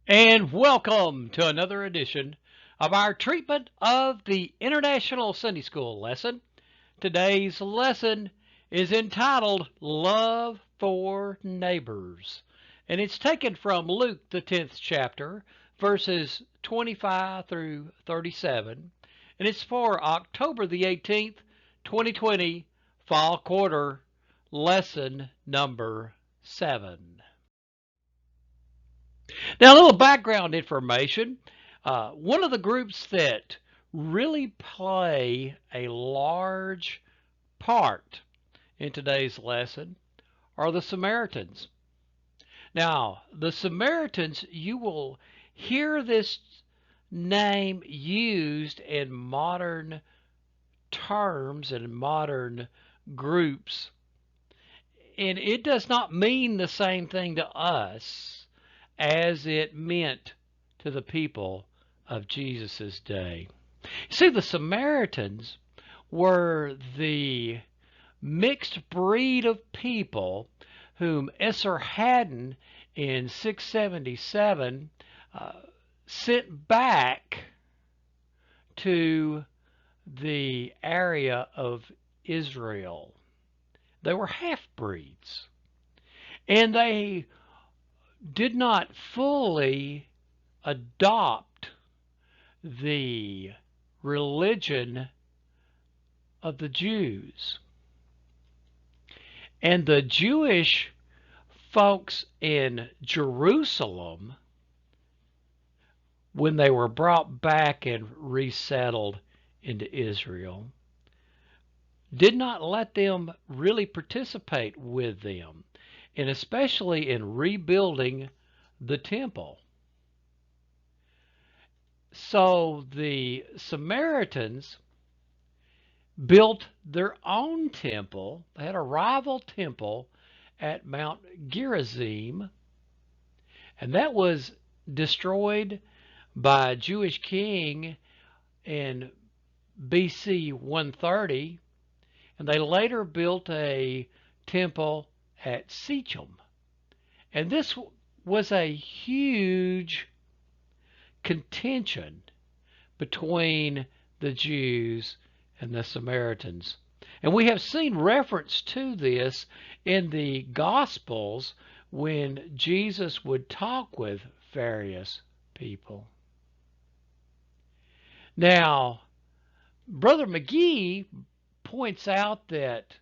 And welcome to another edition of our treatment of the International Sunday School lesson. Today's lesson is entitled Love for Neighbors, and it's taken from Luke, the 10th chapter, verses 25 through 37, and it's for October the 18th, 2020, fall quarter, lesson number 7. Now, a little background information. One of the groups that really play a large part in today's lesson are the Samaritans. Now, the Samaritans, you will hear this name used in modern terms and modern groups, and it does not mean the same thing to us as it meant to the people of Jesus' day. See, the Samaritans were the mixed breed of people whom Esarhaddon in 677 sent back to the area of Israel. They were half-breeds, and they did not fully adopt the religion of the Jews. And the Jewish folks in Jerusalem, when they were brought back and resettled into Israel, did not let them really participate with them, and especially in rebuilding the temple. So the Samaritans built their own temple. They had a rival temple at Mount Gerizim, and that was destroyed by a Jewish king in BC 130, and they later built a temple at Shechem. And this was a huge contention between the Jews and the Samaritans. And we have seen reference to this in the Gospels when Jesus would talk with various people. Now, Brother McGee points out that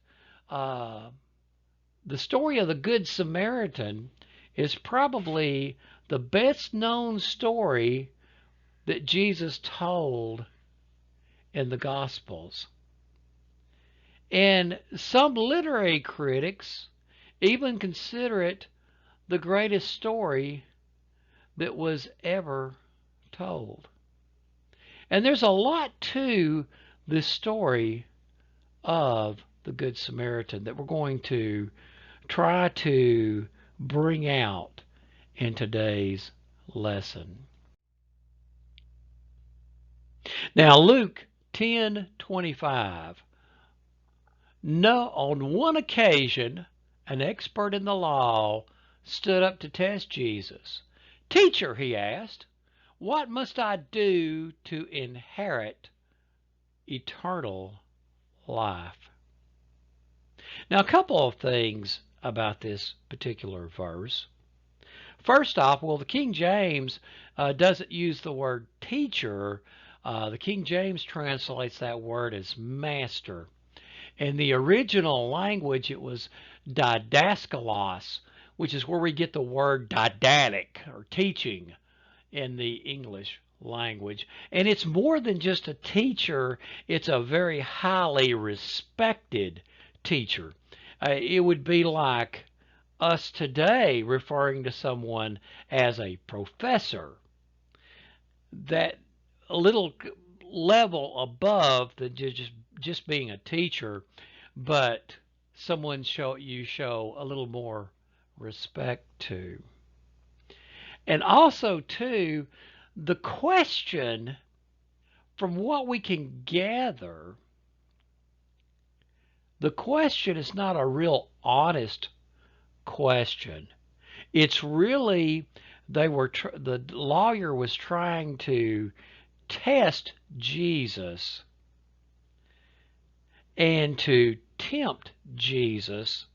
the story of the Good Samaritan is probably the best known story that Jesus told in the Gospels. And some literary critics even consider it the greatest story that was ever told. And there's a lot to this story of the Good Samaritan that we're going to try to bring out in today's lesson. Now, Luke 10:25. No, on one occasion, an expert in the law stood up to test Jesus. Teacher, he asked, what must I do to inherit eternal life? Now, a couple of things about this particular verse. First off, well, the King James doesn't use the word teacher. The King James translates that word as master. In the original language, it was didaskalos, which is where we get the word didactic or teaching in the English language. And it's more than just a teacher, it's a very highly respected teacher. It would be like us today referring to someone as a professor. That a little level above than just being a teacher, but someone you show a little more respect to. And also, too, the question, from what we can gather, the question is not a real honest question. It's really The lawyer was trying to test Jesus and to tempt Jesus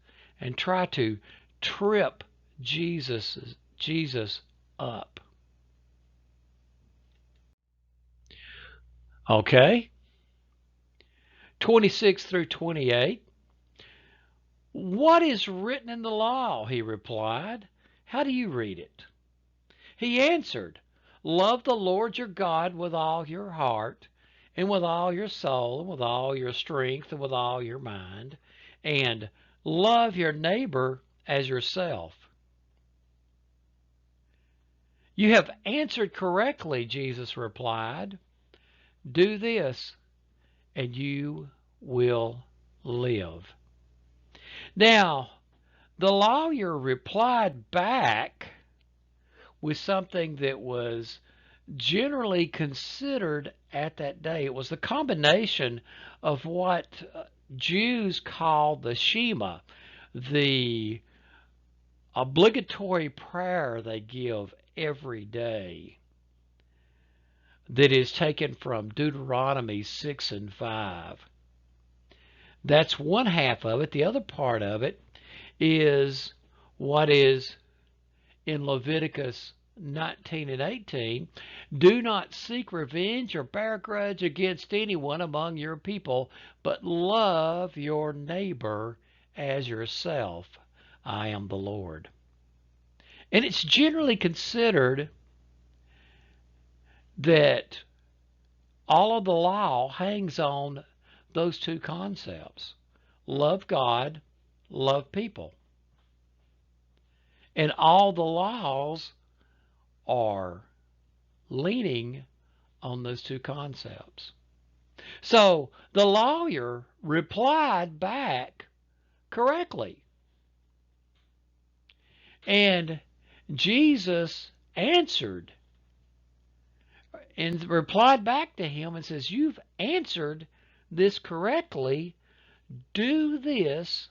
and try to trip Jesus up. Okay? 26 through 28. What is written in the law? He replied. How do you read it? He answered, love the Lord your God with all your heart, and with all your soul, and with all your strength, and with all your mind, and love your neighbor as yourself. You have answered correctly, Jesus replied. Do this, and you will live. Now, the lawyer replied back with something that was generally considered at that day. It was the combination of what Jews called the Shema, the obligatory prayer they give every day, that is taken from Deuteronomy 6 and 5. That's one half of it. The other part of it is what is in Leviticus 19 and 18. Do not seek revenge or bear grudge against anyone among your people, but love your neighbor as yourself. I am the Lord. And it's generally considered that all of the law hangs on those two concepts. Love God, love people. And all the laws are leaning on those two concepts. So the lawyer replied back correctly. And Jesus answered and replied back to him and says, you've answered this correctly. Do this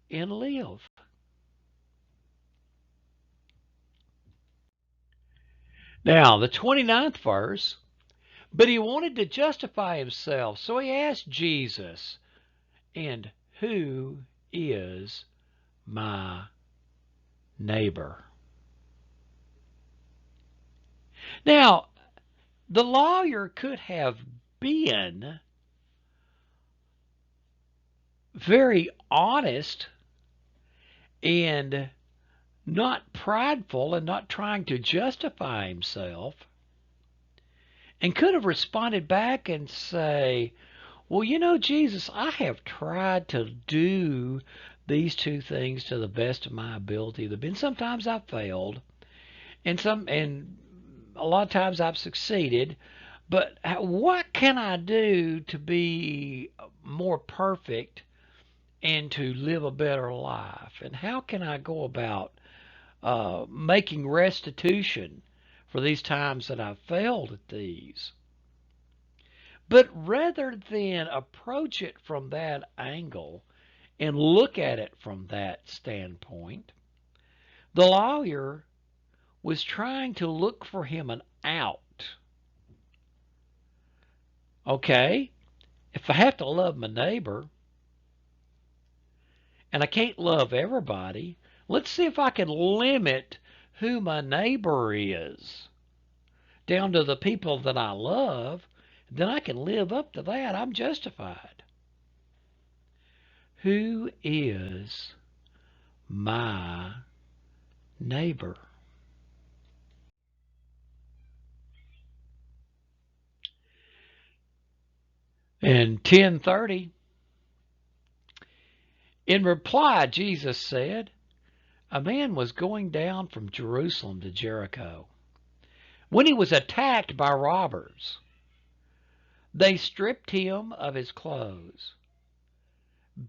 and live. Now, the 29th verse, but he wanted to justify himself, so he asked Jesus, and who is my neighbor? Now, the lawyer could have been very honest and not prideful and not trying to justify himself, and could have responded back and say, well, you know, Jesus, I have tried to do these two things to the best of my ability. There have been sometimes I've failed, and a lot of times I've succeeded. But what can I do to be more perfect and to live a better life? And how can I go about making restitution for these times that I've failed at these? But rather than approach it from that angle and look at it from that standpoint, the lawyer was trying to look for him an out. Okay, if I have to love my neighbor and I can't love everybody, let's see if I can limit who my neighbor is down to the people that I love. Then I can live up to that. I'm justified. Who is my neighbor? In 10:30, in reply, Jesus said, a man was going down from Jerusalem to Jericho when he was attacked by robbers. They stripped him of his clothes,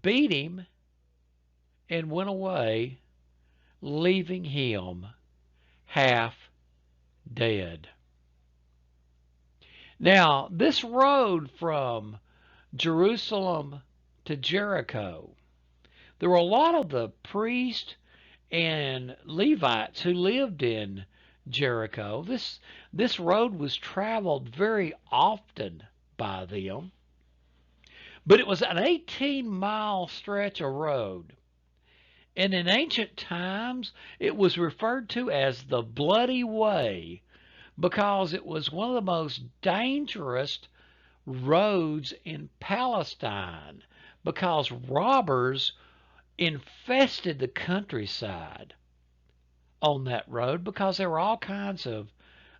beat him, and went away, leaving him half dead. Now, this road from Jerusalem to Jericho, there were a lot of the priests and Levites who lived in Jericho. This road was traveled very often by them, but it was an 18-mile stretch of road. And in ancient times, it was referred to as the Bloody Way because it was one of the most dangerous roads in Palestine because robbers infested the countryside on that road because there were all kinds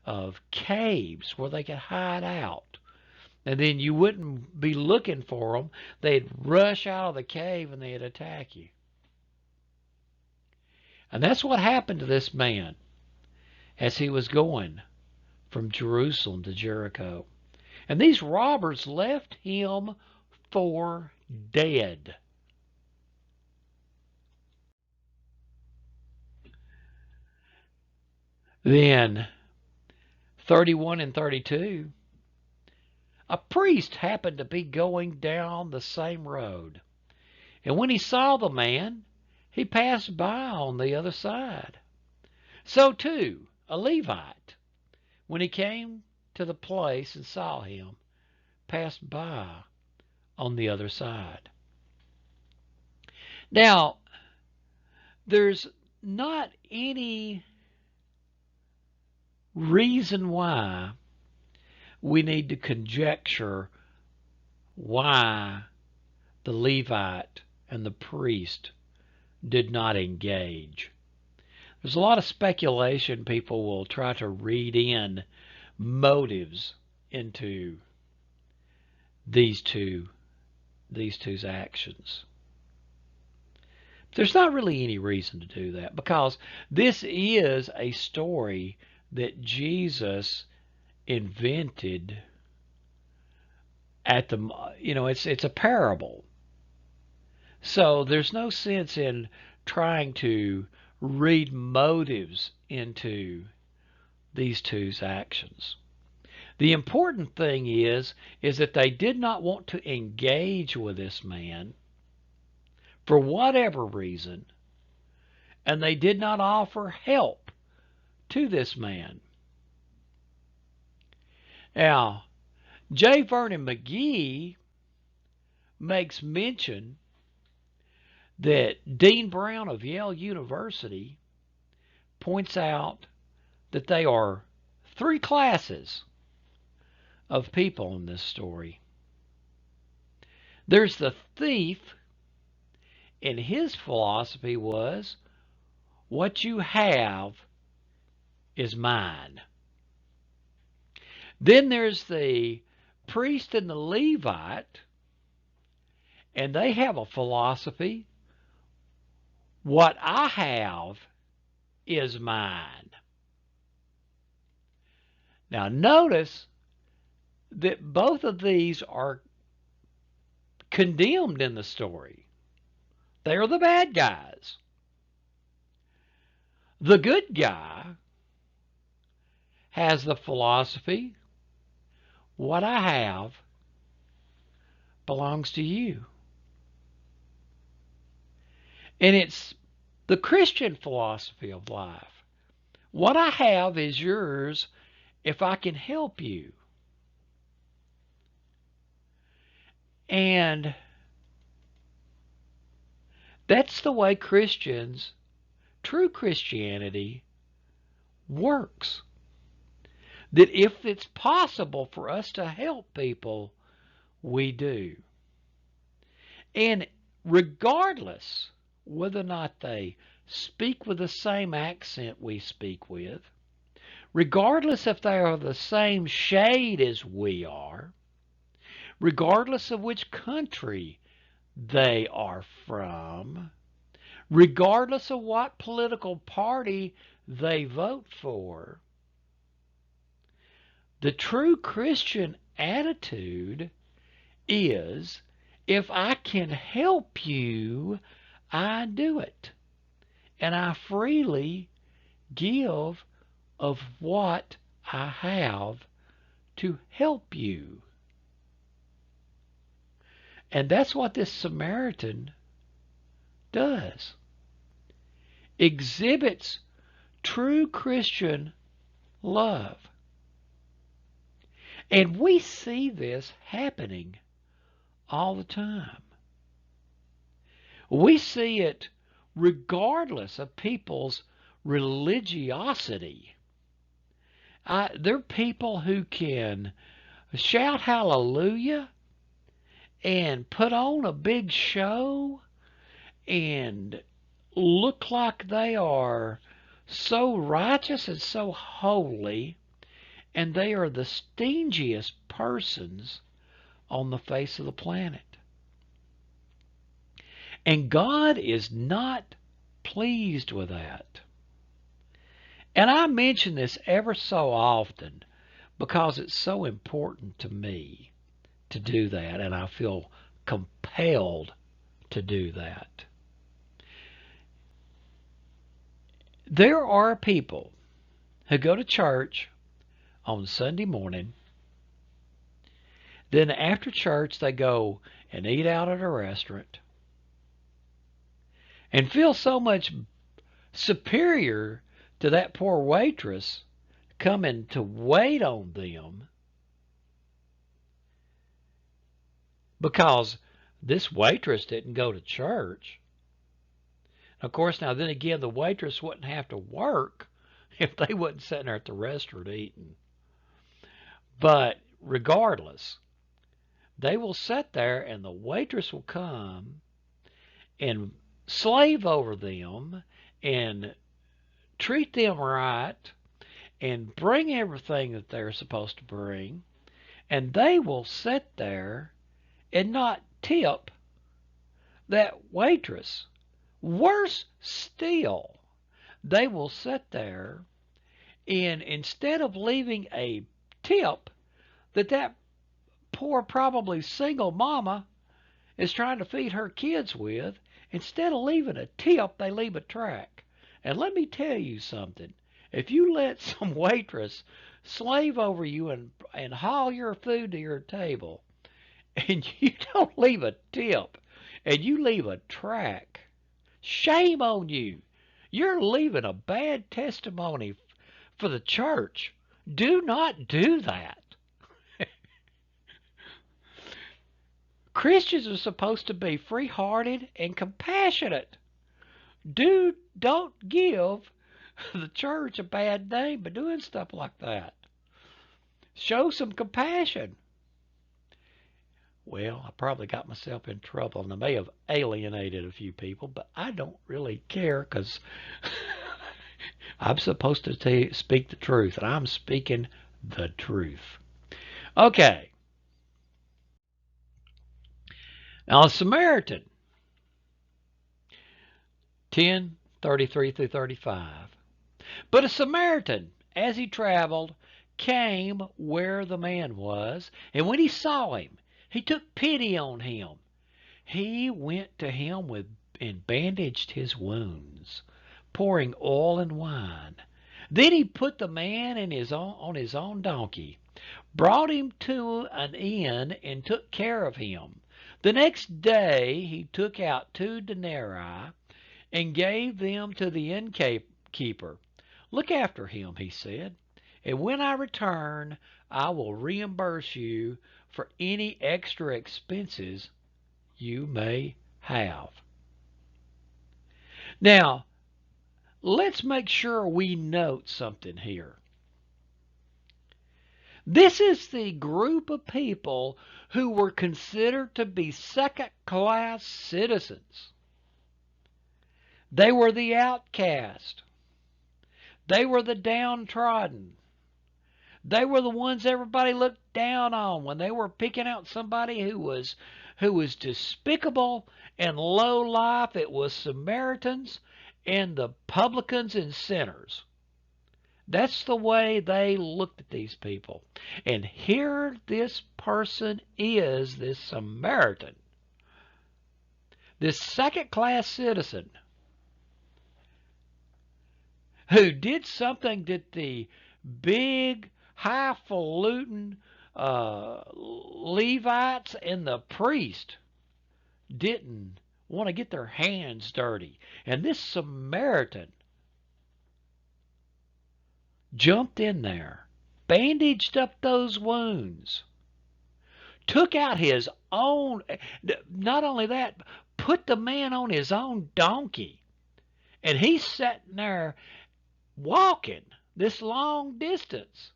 of caves where they could hide out. And then you wouldn't be looking for them. They'd rush out of the cave and they'd attack you. And that's what happened to this man as he was going from Jerusalem to Jericho. And these robbers left him for dead. Then, 31 and 32, a priest happened to be going down the same road. And when he saw the man, he passed by on the other side. So too, a Levite, when he came to the place and saw him, passed by on the other side. Now, there's not any reason why we need to conjecture why the Levite and the priest did not engage. There's a lot of speculation. People will try to read in motives into these two's actions. There's not really any reason to do that because this is a story that Jesus invented at the, it's a parable. So there's no sense in trying to read motives into these two's actions. The important thing is that they did not want to engage with this man for whatever reason, and they did not offer help to this man. Now, J. Vernon McGee makes mention that Dean Brown of Yale University points out that there are three classes of people in this story. There's the thief, and his philosophy was, what you have is mine. Then there's the priest and the Levite, and they have a philosophy, what I have is mine. Now notice that both of these are condemned in the story. They are the bad guys. The good guy has the philosophy, what I have belongs to you. And it's the Christian philosophy of life. What I have is yours if I can help you. And that's the way Christians, true Christianity, works. That if it's possible for us to help people, we do. And regardless whether or not they speak with the same accent we speak with, regardless if they are the same shade as we are, regardless of which country they are from, regardless of what political party they vote for, the true Christian attitude is, if I can help you, I do it. And I freely give of what I have to help you. And that's what this Samaritan does. exhibits true Christian love. And we see this happening all the time. We see it regardless of people's religiosity. There are people who can shout hallelujah and put on a big show and look like they are so righteous and so holy, and they are the stingiest persons on the face of the planet. And God is not pleased with that. And I mention this ever so often because it's so important to me to do that, and I feel compelled to do that. There are people who go to church on Sunday morning, then after church they go and eat out at a restaurant and feel so much superior to that poor waitress coming to wait on them because this waitress didn't go to church. Of course, now then again, the waitress wouldn't have to work if they wasn't sitting there at the restaurant eating. But regardless, they will sit there and the waitress will come and slave over them and treat them right and bring everything that they're supposed to bring, and they will sit there and not tip that waitress. Worse still, they will sit there and instead of leaving a tip that poor probably single mama is trying to feed her kids with, instead of leaving a tip, they leave a track. And let me tell you something. If you let some waitress slave over you and haul your food to your table, and you don't leave a tip, and you leave a track, shame on you. You're leaving a bad testimony for the church. Do not do that. Christians are supposed to be free-hearted and compassionate. Don't give the church a bad name by doing stuff like that. Show some compassion. Well, I probably got myself in trouble, and I may have alienated a few people, but I don't really care because I'm supposed to speak the truth, and I'm speaking the truth. Okay. Now, a Samaritan, 10:33 through 35. But a Samaritan, as he traveled, came where the man was, and when he saw him, he took pity on him. He went to him and bandaged his wounds, pouring oil and wine. Then he put the man on his own donkey, brought him to an inn, and took care of him. The next day he took out 2 denarii and gave them to the innkeeper. Look after him, he said, and when I return, I will reimburse you for any extra expenses you may have. Now, let's make sure we note something here. This is the group of people who were considered to be second-class citizens. They were the outcast. They were the downtrodden. They were the ones everybody looked down on when they were picking out somebody who was despicable and low life. It was Samaritans and the publicans and sinners. That's the way they looked at these people. And here this person is, this Samaritan, this second-class citizen, who did something that the big, highfalutin Levites and the priest didn't want to get their hands dirty. And this Samaritan jumped in there, bandaged up those wounds, took out his own, not only that, put the man on his own donkey. And he's sitting there walking this long distance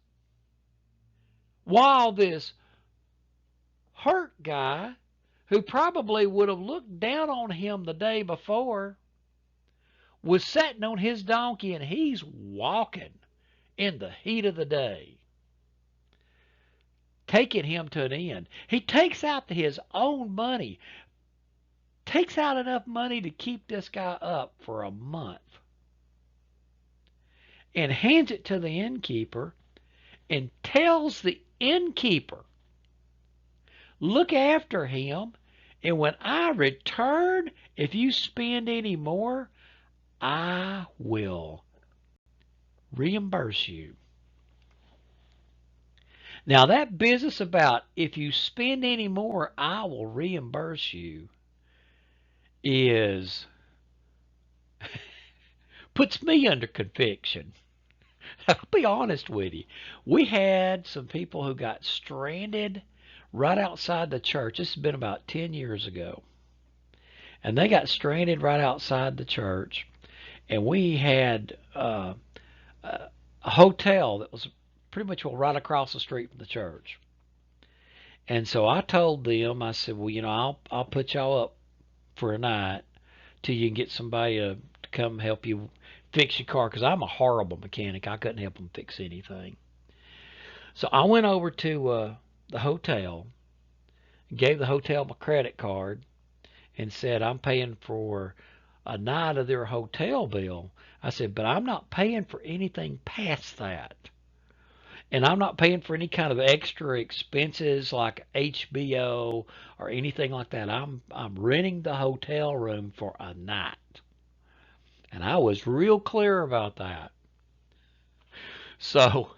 while this hurt guy, who probably would have looked down on him the day before, was sitting on his donkey and he's walking in the heat of the day, taking him to an end. He takes out his own money, takes out enough money to keep this guy up for a month, and hands it to the innkeeper and tells the innkeeper, look after him, and when I return, if you spend any more, I will reimburse you. Now, that business about if you spend any more, I will reimburse you puts me under conviction. I'll be honest with you. We had some people who got stranded right outside the church. This has been about 10 years ago. And they got stranded right outside the church. And we had a hotel that was pretty much right across the street from the church. And so I told them, I said, well, I'll put y'all up for a night till you can get somebody to come help you fix your car, because I'm a horrible mechanic. I couldn't help them fix anything. So I went over to the hotel, gave the hotel my credit card, and said, I'm paying for a night of their hotel bill. I said, but I'm not paying for anything past that. And I'm not paying for any kind of extra expenses like HBO or anything like that. I'm renting the hotel room for a night. And I was real clear about that. So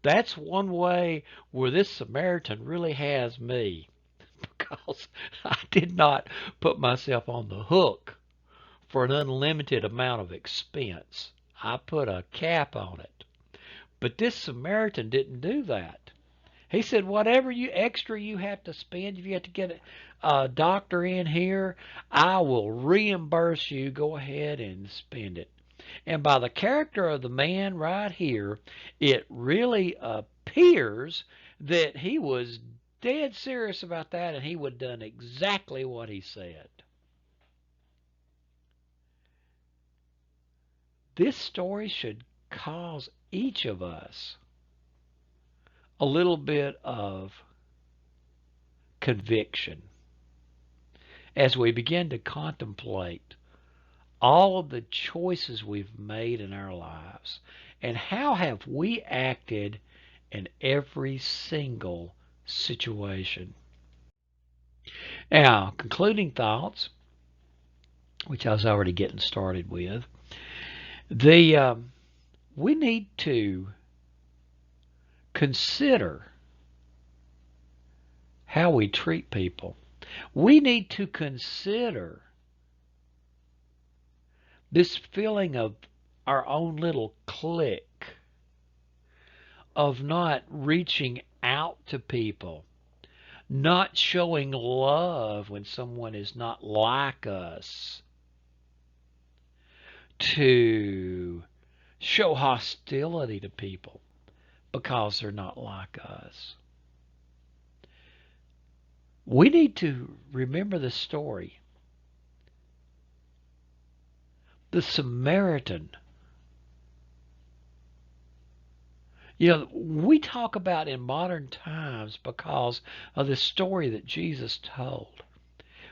that's one way where this Samaritan really has me, because I did not put myself on the hook for an unlimited amount of expense. I put a cap on it. But this Samaritan didn't do that. He said, whatever extra you have to spend, if you have to get a doctor in here, I will reimburse you. Go ahead and spend it. And by the character of the man right here, it really appears that he was dead serious about that, and he would have done exactly what he said. This story should cause each of us a little bit of conviction as we begin to contemplate all of the choices we've made in our lives, and how have we acted in every single situation. Now, concluding thoughts, which I was already getting started with, we need to consider how we treat people. We need to consider this feeling of our own little clique, of not reaching out to people, not showing love when someone is not like us, to show hostility to people because they're not like us. We need to remember the story. The Samaritan. We talk about in modern times because of the story that Jesus told.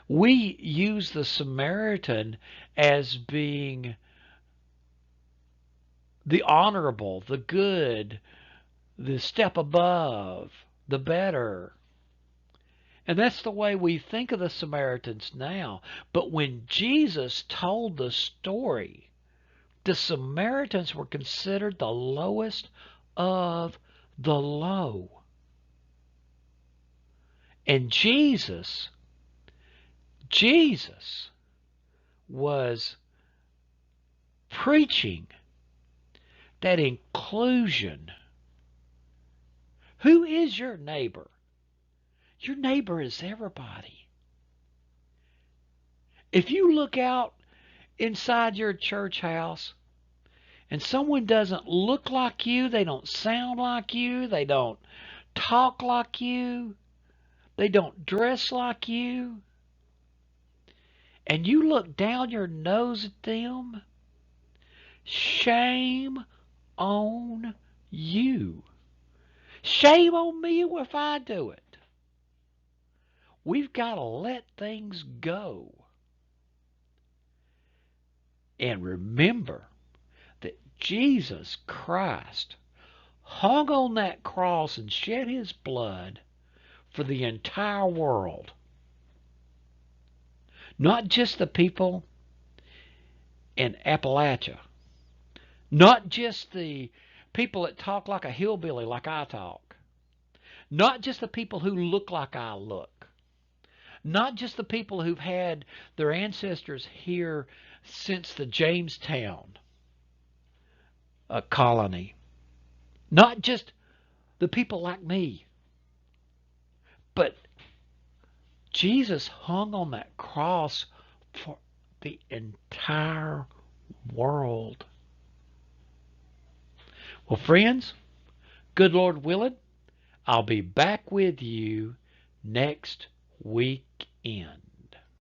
We use the Samaritan as being the honorable, the good, the step above, the better. And that's the way we think of the Samaritans now. But when Jesus told the story, the Samaritans were considered the lowest of the low. And Jesus was preaching that inclusion. Who is your neighbor? Your neighbor is everybody. If you look out inside your church house and someone doesn't look like you, they don't sound like you, they don't talk like you, they don't dress like you, and you look down your nose at them, shame on you. Shame on me if I do it. We've got to let things go. And remember that Jesus Christ hung on that cross and shed his blood for the entire world. Not just the people in Appalachia. Not just the people that talk like a hillbilly like I talk. Not just the people who look like I look. Not just the people who've had their ancestors here since the Jamestown colony. Not just the people like me. But Jesus hung on that cross for the entire world. Well, friends, good Lord willing, I'll be back with you next weekend.